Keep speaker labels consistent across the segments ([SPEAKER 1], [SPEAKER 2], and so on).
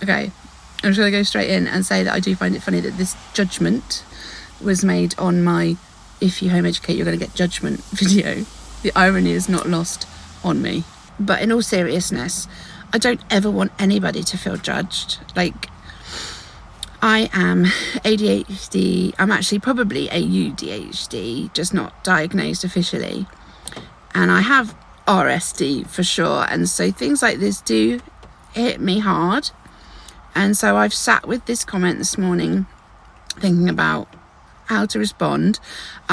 [SPEAKER 1] Okay, I'm just going to go straight in and say that I do find it funny that this judgment was made on my "if you home educate you're going to get judgment" video. The irony is not lost on me. But in all seriousness, I don't ever want anybody to feel judged. Like, I am ADHD. I'm actually probably AUDHD, just not diagnosed officially. And I have RSD for sure. And so things like this do hit me hard. And so I've sat with this comment this morning thinking about how to respond.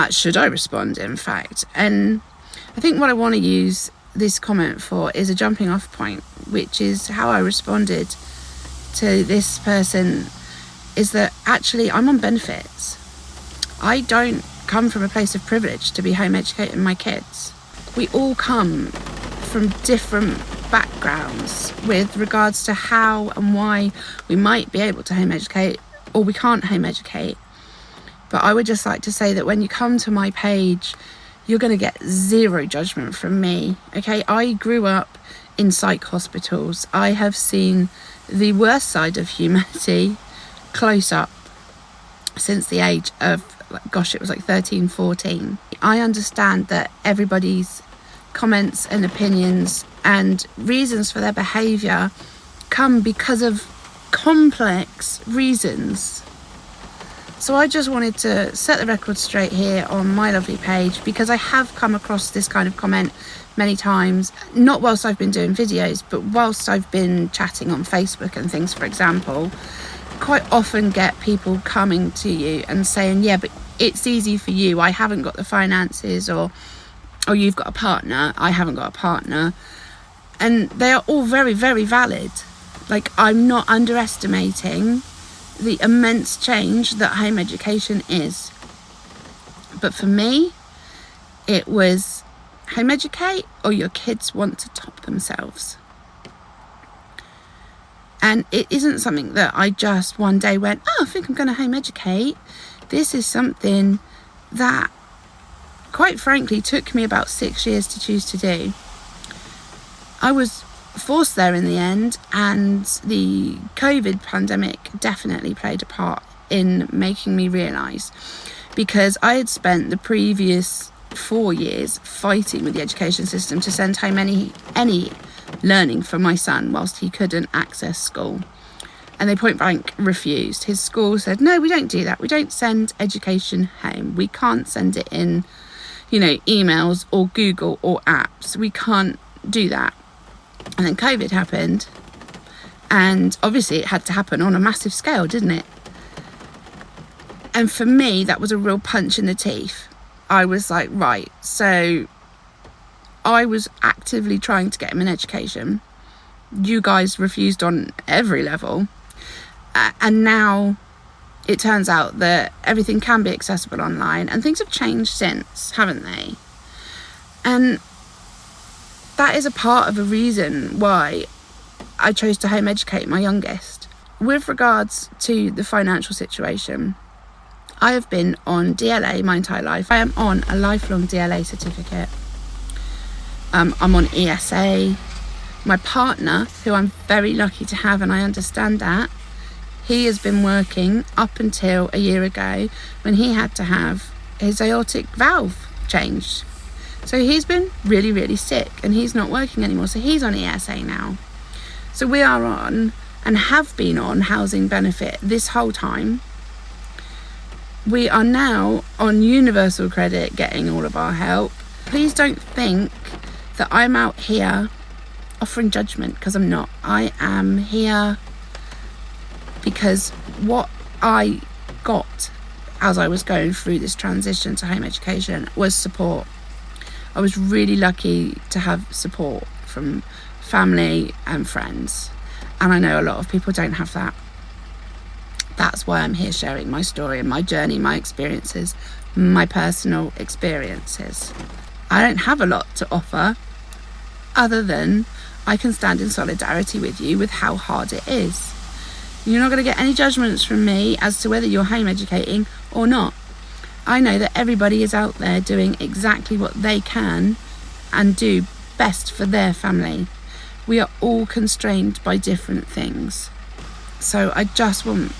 [SPEAKER 1] Should I respond, in fact? And I think what I want to use this comment for is a jumping off point, which is how I responded to this person, is that actually I'm on benefits. I don't come from a place of privilege to be home educating my kids. We all come from different backgrounds with regards to how and why we might be able to home educate or we can't home educate. But I would just like to say that when you come to my page, you're going to get zero judgment from me. Okay, I grew up in psych hospitals. I have seen the worst side of humanity close up since the age of, it was like 13, 14. I understand that everybody's comments and opinions and reasons for their behaviour come because of complex reasons. So I just wanted to set the record straight here on my lovely page, because I have come across this kind of comment many times, not whilst I've been doing videos, but whilst I've been chatting on Facebook and things, for example. Quite often get people coming to you and saying, yeah, but it's easy for you, I haven't got the finances, or you've got a partner, I haven't got a partner. And they are all very, very valid. Like, I'm not underestimating the immense change that home education is. But for me, it was home educate or your kids want to top themselves. And it isn't something that I just one day went, I think I'm going to home educate. This is something that, quite frankly, took me about 6 years to choose to do. I was forced there in the end, and the COVID pandemic definitely played a part in making me realise, because I had spent the previous 4 years fighting with the education system to send home any learning for my son whilst he couldn't access school, and they point blank refused. His school said, no, we don't do that, we don't send education home, we can't send it in emails or Google or apps, we can't do that. And then COVID happened, and obviously it had to happen on a massive scale, didn't it? And for me, that was a real punch in the teeth. I was like, right, so I was actively trying to get him an education. You guys refused on every level. And now it turns out that everything can be accessible online, and things have changed since, haven't they? And that is a part of a reason why I chose to home educate my youngest. With regards to the financial situation, I have been on DLA my entire life. I am on a lifelong DLA certificate. I'm on ESA. My partner, who I'm very lucky to have, and I understand that, he has been working up until a year ago when he had to have his aortic valve changed. So he's been really, really sick, and he's not working anymore. So he's on ESA now. So we are on, and have been on, housing benefit this whole time. We are now on universal credit, getting all of our help. Please don't think that I'm out here offering judgment, because I'm not. I am here because what I got as I was going through this transition to home education was support. I was really lucky to have support from family and friends, and I know a lot of people don't have that. That's why I'm here sharing my story and my journey, my experiences, my personal experiences. I don't have a lot to offer other than I can stand in solidarity with you with how hard it is. You're not going to get any judgments from me as to whether you're home educating or not. I know that everybody is out there doing exactly what they can and do best for their family. We are all constrained by different things. So I just want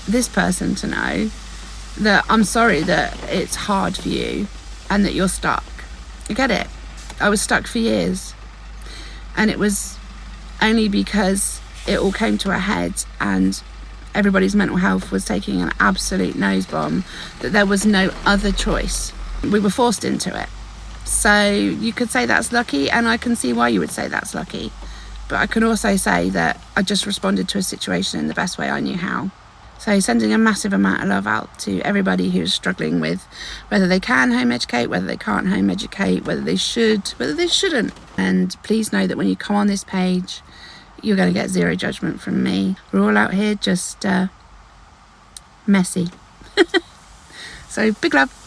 [SPEAKER 1] this person to know that I'm sorry that it's hard for you and that you're stuck. I get it. I was stuck for years, and it was only because it all came to a head and everybody's mental health was taking an absolute nose bomb that there was no other choice. We were forced into it. So you could say that's lucky, and I can see why you would say that's lucky. But I can also say that I just responded to a situation in the best way I knew how. So sending a massive amount of love out to everybody who's struggling with whether they can home educate, whether they can't home educate, whether they should, whether they shouldn't. And please know that when you come on this page, you're going to get zero judgment from me. We're all out here just messy. So big love.